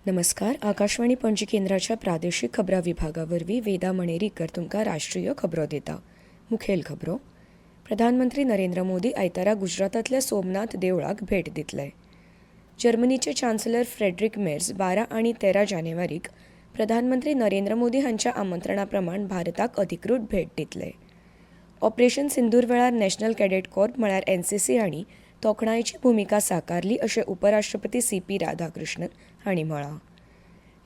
नमस्कार. आकाशवाणी पणजी केंद्राच्या प्रादेशीक खबरां विभागावरवीं वेदा मणेरीकर तुमकां राष्ट्रीय खबरो दिता. मुखेल खबरो. प्रधानमंत्री नरेंद्र मोदी आयतारा गुजरातांतल्या सोमनाथ देवळाक भेट दितले. जर्मनीचे चान्सलर फ्रेडरिक मेर्ज 12 आनी 13 जानेवारीक प्रधानमंत्री नरेंद्र मोदी हांच्या आमंत्रणा प्रमाण भारताक अधिकृत भेट दितले. ऑपरेशन सिंदूर वेळार नॅशनल कॅडेट कॉर्प म्हळ्यार एनसीसी हांणी तोखणायेची भुमिका साकारली अशें उपराष्ट्रपती CP राधाकृष्णन हांणी म्हळां.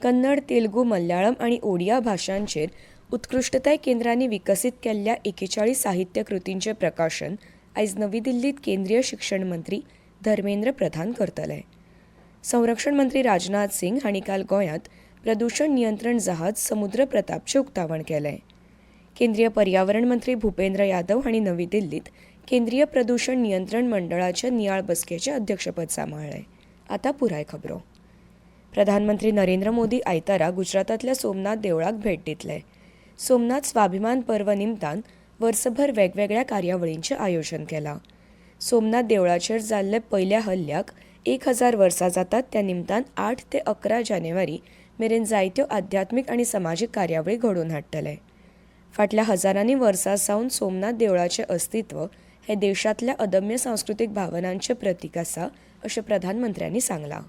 कन्नड, तेलुगू, मल्याळम आनी ओडिया भाशांचेर उत्कृश्टताय केंद्रांनी विकसीत केल्ल्या 41 साहित्य कृतींचें प्रकाशन आयज नवी दिल्लीत केंद्रीय शिक्षण मंत्री धर्मेंद्र प्रधान करतले. संरक्षण मंत्री राजनाथ सिंग हांणी काल गोंयांत प्रदूषण नियंत्रण जहाज समुद्र प्रतापचें उक्तावण केलें. केंद्रीय पर्यावरण मंत्री भुपेंद्र यादव हांणी नवी दिल्लीत केंद्रीय प्रदूषण नियंत्रण मंडळाच्या नियाळ बसकेचें अध्यक्षपद सांबाळ्ळें. आतां पुराय खबरो. प्रधानमंत्री नरेंद्र मोदी आयतारा गुजरातांतल्या सोमनाथ देवळाक भेट दितले. सोमनाथ स्वाभिमान पर्व निमतान वर्सभर वेगवेगळ्या कार्यावळींचें आयोजन केलां. सोमनाथ देवळाचेर जाल्ल्या पयल्या हल्ल्याक 1000 वर्सां जातात त्या निमतान 8 ते 11 जानेवारी मेरेन जायत्यो आध्यात्मीक आनी समाजीक कार्यावळी घडोवन हाडटले. फाटल्या हजारांनी वर्सां सावन सोमनाथ देवळाचें अस्तित्व हे देशांतल्या अदम्य सांस्कृतीक भावनांचें प्रतीक आसा अशें प्रधानमंत्र्यांनी सांगलां.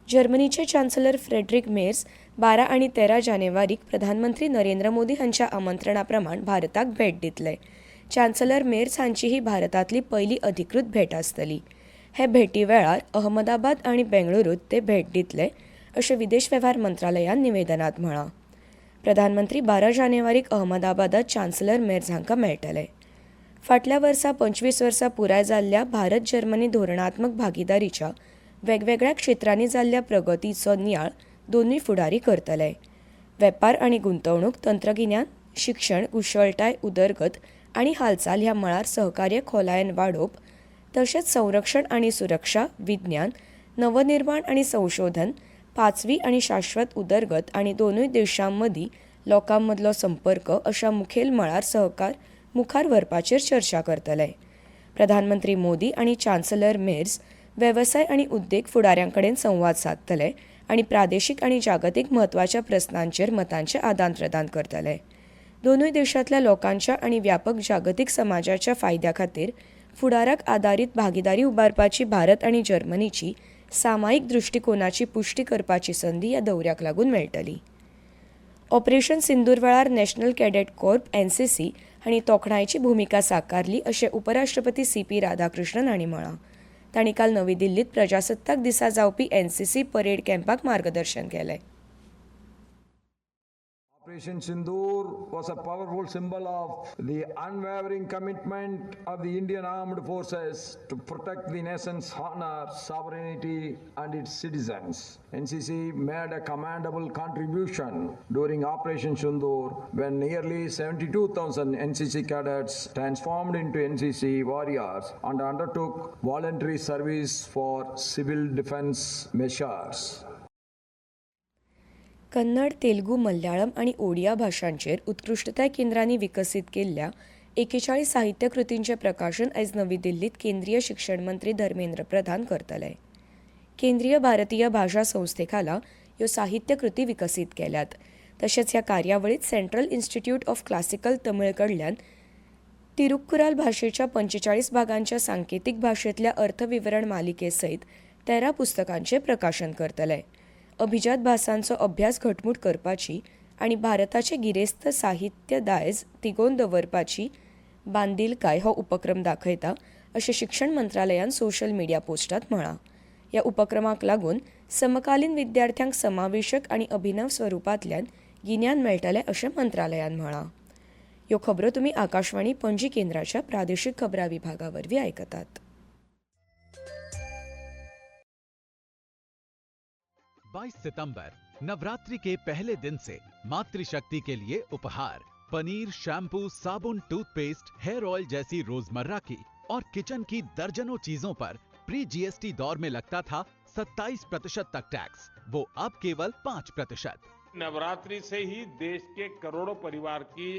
जर्मनीचे चान्सलर फ्रेडरिक मेर्ज 12 आनी 13 जानेवारीक प्रधानमंत्री नरेंद्र मोदी हांच्या आमंत्रणा प्रमाण भारताक भेट दितले. चान्सलर मेर्ज हांची ही भारतांतली पयली अधिकृत भेट आसतली. हे भेटी वेळार अहमदाबाद आनी बेंगळुरूत ते भेट दितले अशें विदेश वेव्हार मंत्रालयान निवेदनांत म्हळां. प्रधानमंत्री 12 जानेवारीक अहमदाबादात चान्सलर मेर्ज हांकां मेळटले. फाटल्या वर्सा 25 वर्सां पुराय जाल्ल्या भारत जर्मनी धोरणात्मक भागीदारीच्या वेगवेगळ्या क्षेत्रांनी जाल्ल्या प्रगतीचो नियाळ दोनूय फुडारी करतले. वेपार आनी गुंतवणूक, तंत्रगिन्यान, शिक्षण, कुशळटाय, उदरगत आनी हालचाल ह्या मळार सहकार्य खोलायेन वाडोवप, तशेंच संरक्षण आनी सुरक्षा, विज्ञान, नवनिर्माण आनी संशोधन, पांचवी आनी शाश्वत उदरगत आनी दोनूय देशां मदीं लोकां मदलो संपर्क अशा मुखेल मळार सहकार मुखार व्हरपाचेर चर्चा करतले. प्रधानमंत्री मोदी आनी चान्सलर मेर्ज वेवसाय आनी उद्देग फुडाऱ्यां कडेन संवाद सादतले आनी प्रादेशीक आनी जागतीक म्हत्वाच्या प्रस्नांचेर मतांचें आदान प्रदान करतले. दोनूय देशांतल्या लोकांच्या आनी व्यापक जागतीक समाजाच्या फायद्या खातीर फुडाराक आदारीत भागीदारी उबारपाची भारत आनी जर्मनीची सामायिक दृश्टिकोनाची पुष्टी करपाची संदी ह्या दौऱ्याक लागून मेळटली. ऑपरेशन सिंदूर वेळार नॅशनल कॅडेट कॉर्प NCC हांणी तोखणायेची भुमिका साकारली अशें उपराष्ट्रपती CP राधाकृष्णन हांणी म्हळां. तांणी काल नवी दिल्लीत प्रजासत्ताक दिसा जावपी NCC परेड कॅम्पाक मार्गदर्शन केलें. Operation Sindoor was a powerful symbol of the unwavering commitment of the Indian Armed Forces to protect the nation's honor, sovereignty and its citizens. NCC made a commendable contribution during Operation Sindoor when nearly 72,000 NCC cadets transformed into NCC warriors and undertook voluntary service for civil defense measures. Kannada, Telugu, Malayalam आनी ओडिया भाशांचेर उत्कृश्टताय केंद्रांनी विकसीत केल्ल्या 41 साहित्य कृतींचें प्रकाशन आयज नवी दिल्लीत केंद्रीय शिक्षण मंत्री धर्मेंद्र प्रधान करतले. केंद्रीय भारतीय भाषा संस्थे खाला ह्यो साहित्य कृती विकसीत केल्यात. तशेंच ह्या कार्यावळीत Central Institute of Classical Tamil कडल्यान तिरुक्कुराल भाशेच्या 45 भागांच्या सांकेतीक भाशेंतल्या अर्थविवरण मालिके सयत 13 पुस्तकांचें प्रकाशन करतले. अभिजात भासांचो अभ्यास घटमूट करपाची आनी भारताचे गिरेस्त साहित्य दायज तिगोवन दवरपाची बांदिलकाय हो उपक्रम दाखयता अशें शिक्षण मंत्रालयान सोशल मिडिया पोस्टांत म्हळां. ह्या उपक्रमाक लागून समकालीन विद्यार्थ्यांक समावेशक आनी अभिनव स्वरुपांतल्यान गिन्यान मेळटलें अशें मंत्रालयान म्हळां. ह्यो खबरो तुमी आकाशवाणी पणजी केंद्राच्या प्रादेशीक खबरां विभागा वरवीं आयकतात. 22 सितंबर नवरात्रि के पहले दिन से मातृशक्ति के लिए उपहार पनीर, शैम्पू, साबुन, टूथपेस्ट, हेयर ऑयल जैसी रोजमर्रा की और किचन की दर्जनों चीजों पर प्री GST दौर में लगता था 27% तक टैक्स, वो अब केवल 5%। नवरात्रि से ही देश के करोड़ों परिवार की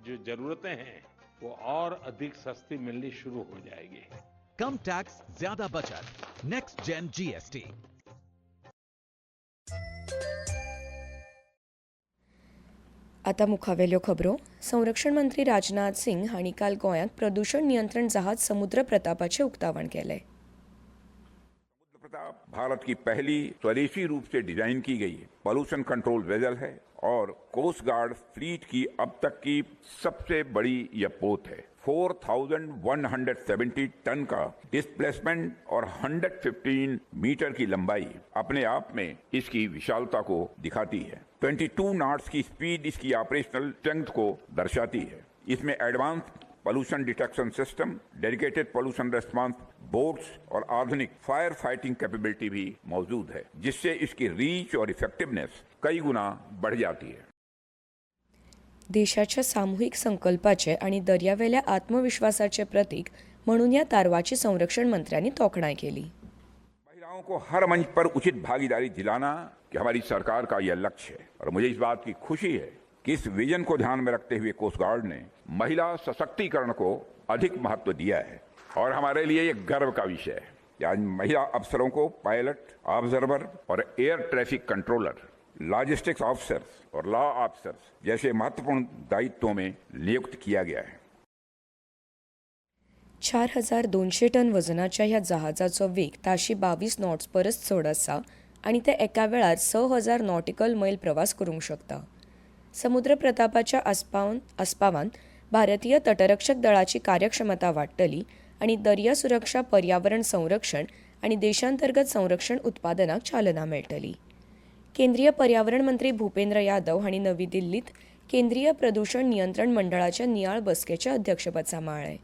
जो जरूरतें हैं वो और अधिक सस्ती मिलनी शुरू हो जाएगी। कम टैक्स, ज्यादा बचत। Next gen GST। आता मुखावेल्यो खबरो. संरक्षण मंत्री राजनाथ सिंग हांणी काल गोंयांत प्रदूषण नियंत्रण जहाज समुद्र प्रतापाचें उक्तावण केलें. प्रताप भारत की पहली स्वदेशी रूप से डिजाइन की गई पॉल्यूशन कंट्रोल वेसल है और कोस्ट गार्ड फ्लीट की अब तक की सबसे बड़ी यह पोत है. 4,170 टन का डिस्प्लेसमेंट और 115 मीटर की लंबाई अपने आप में इसकी विशालता को दिखाती है. 22 नॉट्स की स्पीड इसकी ऑपरेशनल स्ट्रेंथ को दर्शाती है. इसमें advance pollution detection system, dedicated pollution response boats और आधुनिक फायर फाइटिंग कैपेबिलिटी भी मौजूद है, जिससे इसकी रीच और इफेक्टिवनेस कई गुना बढ़ जाती है. देशाच्या सामूहिक संकल्पाचे आणि दर्यावेल्या आत्मविश्वासाचे प्रतीक म्हणून या तारवाची संरक्षण मंत्र्यांनी तोखणाय केली. महिलाओं को हर मंच पर उचित भागीदारी दिलाना कि हमारी सरकार का यह लक्ष्य है और मुझे इस बात की खुशी है कि इस विजन को ध्यान में रखते हुए कोस्ट गार्ड ने महिला सशक्तिकरण को अधिक महत्व दिया है और हमारे लिए ये गर्व का विषय है कि आज महिला अफसरों को पायलट, ऑब्जर्वर और air traffic controller, logistics officers और लॉ ऑफिसर्स जैसे महत्वपूर्ण दायित्वों में नियुक्त किया गया है. 4,200 टन वजनाच्या ह्या जहाजाचो वेग ताशी 22 नॉट्स परस चड आसा आणि ते एका वेळार 6,000 नॉटिकल मैल प्रवास करूंक शकता. समुद्र प्रतापाच्या आस्पावान भारतीय तटरक्षक दळाची कार्यक्षमता वाडटली आणि दर्या सुरक्षा, पर्यावरण संरक्षण आणि देशांतर्गत संरक्षण उत्पादनाक चालना मेळटली. केंद्रीय पर्यावरण मंत्री भूपेंद्र यादव हांणी नवी दिल्लीत केंद्रीय प्रदूषण नियंत्रण मंडळाच्या नियाळ बसकेचे अध्यक्षपद सांबाळ्ळें.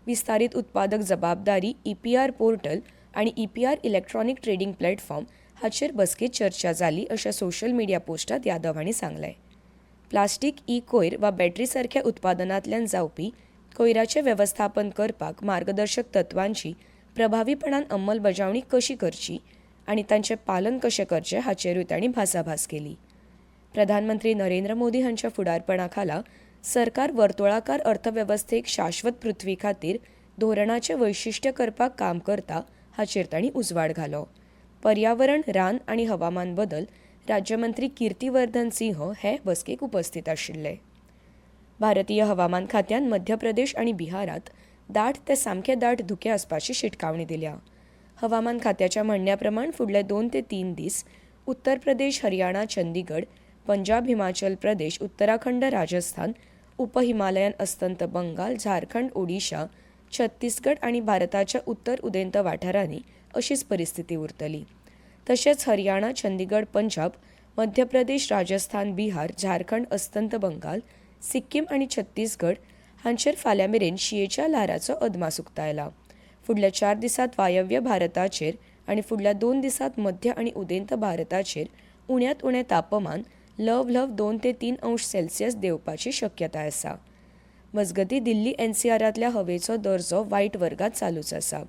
विस्तारीत उत्पादक जबाबदारी EPR पोर्टल आणि EPR इलेक्ट्रॉनिक ट्रेडिंग प्लॅटफॉर्म हाचेर बसकेत चर्चा जाली अशें सोशल मिडिया पोस्टात यादव हांणी सांगलें. प्लास्टीक, कोयर वा बॅटरी सारख्या उत्पादनांतल्यान जावपी कोयराचें वेवस्थापन करपाक मार्गदर्शक तत्वांची प्रभावीपणान अंमलबजावणी कशी करची आणि तांचें पालन कशें करचें हाचेरूय तांणी भासाभास केली. प्रधानमंत्री नरेंद्र मोदी हांच्या फुडारपणा खाला सरकार वर्तुळाकार अर्थवेवस्थेक शाश्वत पृथ्वी खातीर धोरणाचें वैशिश्ट्य करपाक काम करता हाचेर तांणी उजवाड घालो. पर्यावरण, रान आनी हवामान बदल राज्यमंत्री कीर्तिवर्धन सिंह हे बसकेक उपस्थित आशिल्ले. भारतीय हवामान खात्यान मध्य प्रदेश आनी बिहारात दाट ते सामके दाट धुके आसपाची शिटकावणी दिल्या. हवामान खात्याच्या म्हणण्या प्रमाण फुडले 2 ते 3 दीस उत्तर प्रदेश, हरियाणा, चंदीगड, पंजाब, हिमाचल प्रदेश, उत्तराखंड, राजस्थान, उपहिमालयन अस्तंत बंगाल, झारखंड, ओडिशा, छत्तीसगड आणि भारताच्या उत्तर उदेंत वाठारांनी अशीच परिस्थिती उरतली. तशेंच हरियाणा, चंदीगड, पंजाब, मध्य प्रदेश, राजस्थान, बिहार, झारखंड, अस्तंत बंगाल, सिक्कीम आणि छत्तीसगड हांचेर फाल्यां मेरेन शियेच्या ल्हाराचो अदमास उक्तायला. फुडल्या 4 दिसांत वायव्य भारताचेर आणि फुडल्या 2 दिसांत मध्य आणि उदेंत भारताचेर उण्यांत उणें तापमान ल्हव 2 ते 3 अंश सेल्सियस देंवपाची शक्यताय आसा. मजगतीं दिल्ली NCRांतल्या हवेचो दर्जो वायट वर्गात चालूच आसा.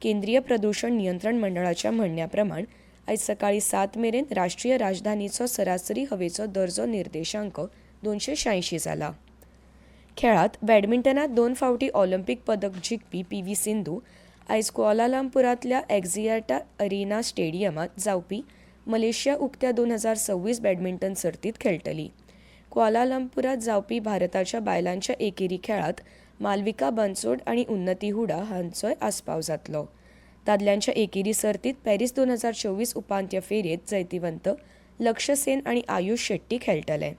केंद्रीय प्रदूषण नियंत्रण मंडळाच्या म्हणण्या प्रमाण आयज सकाळीं 7 मेरेन राष्ट्रीय राजधानीचो सरासरी हवेचो दर्जो निर्देशांक 286 जाला. खेळांत बॅडमिंटनात 2 फावटी ऑलिंपिक पदक जिखपी PV सिंधू आयज कुआलालंपुरांतल्या एक्झियाटा अरिना स्टेडियमांत जावपी मलेशिया उक्त्या 2026 बॅडमिंटन सर्तीत खेळटली. कुआलालंपुरांत जावपी भारताच्या बायलांच्या एकेरी खेळांत मालविका बन्सोड आणि उन्नती हुडा हांचोय आस्पाव जातलो. दादल्यांच्या एकेरी सर्तीत पॅरिस 2024 उपांत्य फेरयेत जैतिवंत लक्ष्य सेन आणि आयुष शेट्टी खेळटले.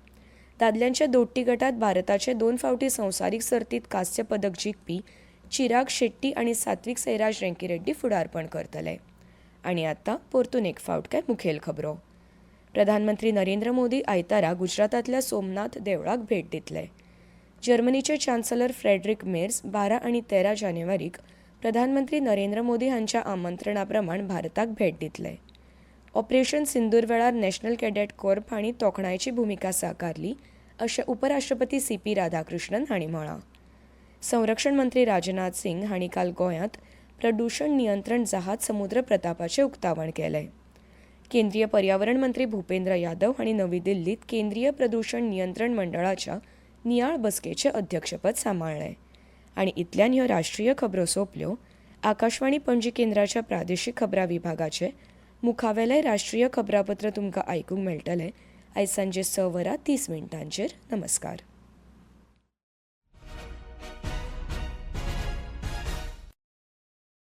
दादल्यांच्या दोट्टी गटात भारताचे 2 फावटी संवसारीक सर्तीत कांस्य पदक जिखपी चिराग शेट्टी आणि सात्विक साईराज रँकीरेड्डी फुडारपण करतले. आणि आतां परतून एक फावट काय मुखेल खबरो. प्रधानमंत्री नरेंद्र मोदी आयतारा गुजरातांतल्या सोमनाथ देवळाक भेट दितले. जर्मनीचे चान्सलर फ्रेडरिक मेर्स 12 आणि 13 जानेवारीक प्रधानमंत्री नरेंद्र मोदी हांच्या आमंत्रणा प्रमाण भारताक भेट दितले. ऑपरेशन सिंदूर वेळार नॅशनल कॅडेट कॉर्प हांणी तोखणायची भुमिका साकारली अशें उपराष्ट्रपती CP राधाकृष्णन हांणी म्हळां. संरक्षण मंत्री राजनाथ सिंग हांणी काल गोंयांत प्रदूषण नियंत्रण जहाज समुद्र प्रतापाचें उक्तावण केलें. केंद्रीय पर्यावरण मंत्री भूपेंद्र यादव हांणी नवी दिल्लीत केंद्रीय प्रदूषण नियंत्रण मंडळाच्या नियाळ बसकेचें अध्यक्षपद सांबाळ्ळें. आणि इतल्यान ह्यो राष्ट्रीय खबरो सोंपल्यो. आकाशवाणी पणजी केंद्राच्या प्रादेशीक खबरां विभागाचे मुखावेलें राष्ट्रीय खबरापत्र तुमकां आयकूंक मेळटलें आयज सांजे 6 वरां 30 मिनटांचेर. नमस्कार.